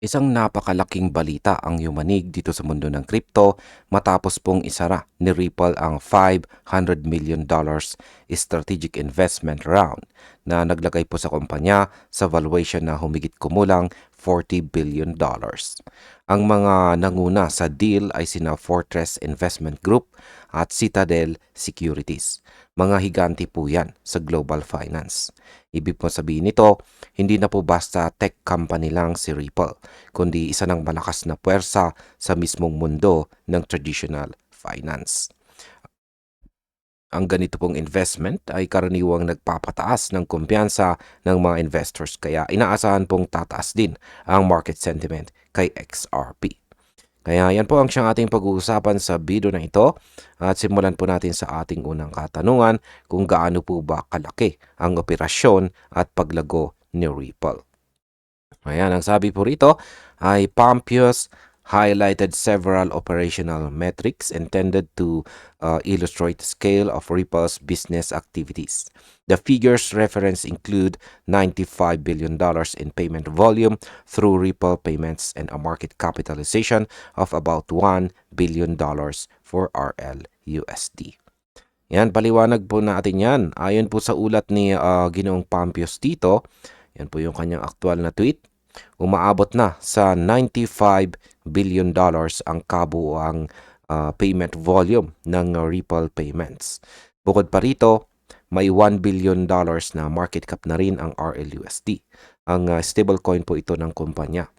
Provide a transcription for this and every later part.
Isang napakalaking balita ang yumanig dito sa mundo ng crypto matapos pong isara ni Ripple ang $500 million strategic investment round na naglagay po sa kumpanya sa valuation na humigit kumulang $40 billion. Ang mga nanguna sa deal ay sina Fortress Investment Group at Citadel Securities. Mga higanti po yan sa global finance. Ibig po sabihin nito, hindi na po basta tech company lang si Ripple, kundi isa ng malakas na puwersa sa mismong mundo ng traditional finance. Ang ganito pong investment ay karaniwang nagpapataas ng kumpiyansa ng mga investors kaya inaasahan pong tataas din ang market sentiment kay XRP. Kaya yan po ang siyang ating pag-uusapan sa video na ito at simulan po natin sa ating unang katanungan kung gaano po ba kalaki ang operasyon at paglago ni Ripple. Ayan, ang sabi po rito ay Pompeius highlighted several operational metrics intended to illustrate the scale of Ripple's business activities. The figures referenced include $95 billion in payment volume through Ripple payments and a market capitalization of about $1 billion for RLUSD. Yan, paliwanag po natin yan. Ayon po sa ulat ni Ginoong Pompeius dito, yan po yung kanyang aktual na tweet. Umaabot na sa $95 billion ang kabuuang payment volume ng Ripple payments. Bukod pa rito, may $1 billion na market cap na rin ang RLUSD. Ang stablecoin po ito ng kumpanya.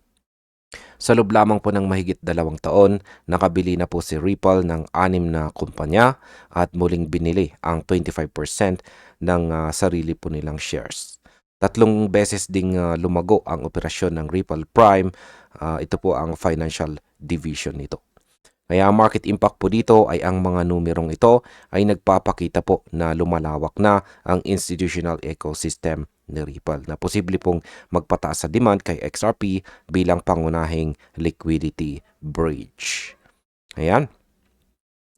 Sa loob lamang po ng mahigit 2 taon, nakabili na po si Ripple ng 6 na kumpanya at muling binili ang 25% ng sarili po nilang shares. 3 beses ding lumago ang operasyon ng Ripple Prime. Ito po ang financial division nito. Kaya ang market impact po dito ay ang mga numerong ito ay nagpapakita po na lumalawak na ang institutional ecosystem ni Ripple na posible pong magpataas sa demand kay XRP bilang pangunahing liquidity bridge. Ayan.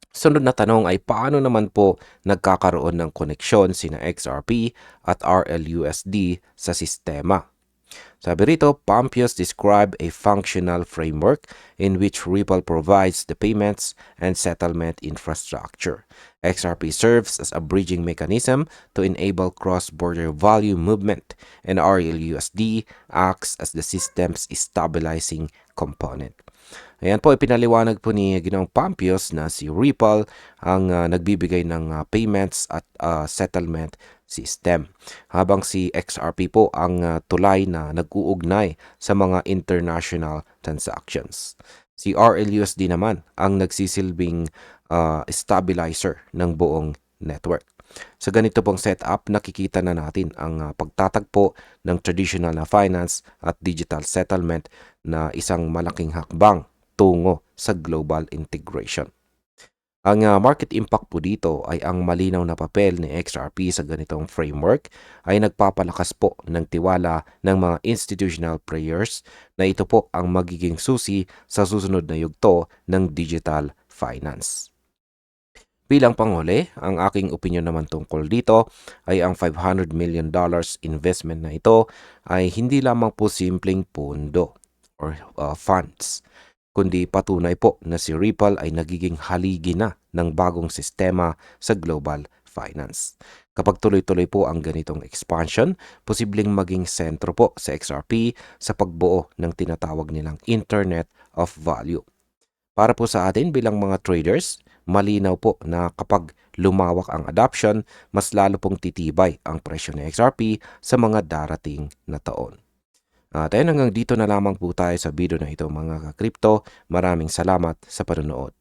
Sunod na tanong ay paano naman po nagkakaroon ng koneksyon sina XRP at RLUSD sa sistema? Sabi rito, Pompeius described a functional framework in which Ripple provides the payments and settlement infrastructure. XRP serves as a bridging mechanism to enable cross-border volume movement, and RLUSD acts as the system's stabilizing component. Ayan po, ipinaliwanag po ni Ginoong Pompeius na si Ripple ang nagbibigay ng payments at settlement system. Habang si XRP po ang tulay na nag-uugnay sa mga international transactions. Si RLUSD naman ang nagsisilbing stabilizer ng buong network. Sa ganito pong setup, nakikita na natin ang pagtatagpo ng traditional na finance at digital settlement na isang malaking hakbang tungo sa global integration. Ang market impact po dito ay ang malinaw na papel ni XRP sa ganitong framework ay nagpapalakas po ng tiwala ng mga institutional players na ito po ang magiging susi sa susunod na yugto ng digital finance. Bilang panghuli, ang aking opinion naman tungkol dito ay ang $500 million investment na ito ay hindi lamang po simpleng pondo or funds, kundi patunay po na si Ripple ay nagiging haligi na ng bagong sistema sa global finance. Kapag tuloy-tuloy po ang ganitong expansion, posibleng maging sentro po sa XRP sa pagbuo ng tinatawag nilang Internet of Value. Para po sa atin bilang mga traders, malinaw po na kapag lumawak ang adoption, mas lalo pong titibay ang presyo ng XRP sa mga darating na taon. At hanggang dito na lamang po tayo sa video na ito mga ka-crypto. Maraming salamat sa panonood.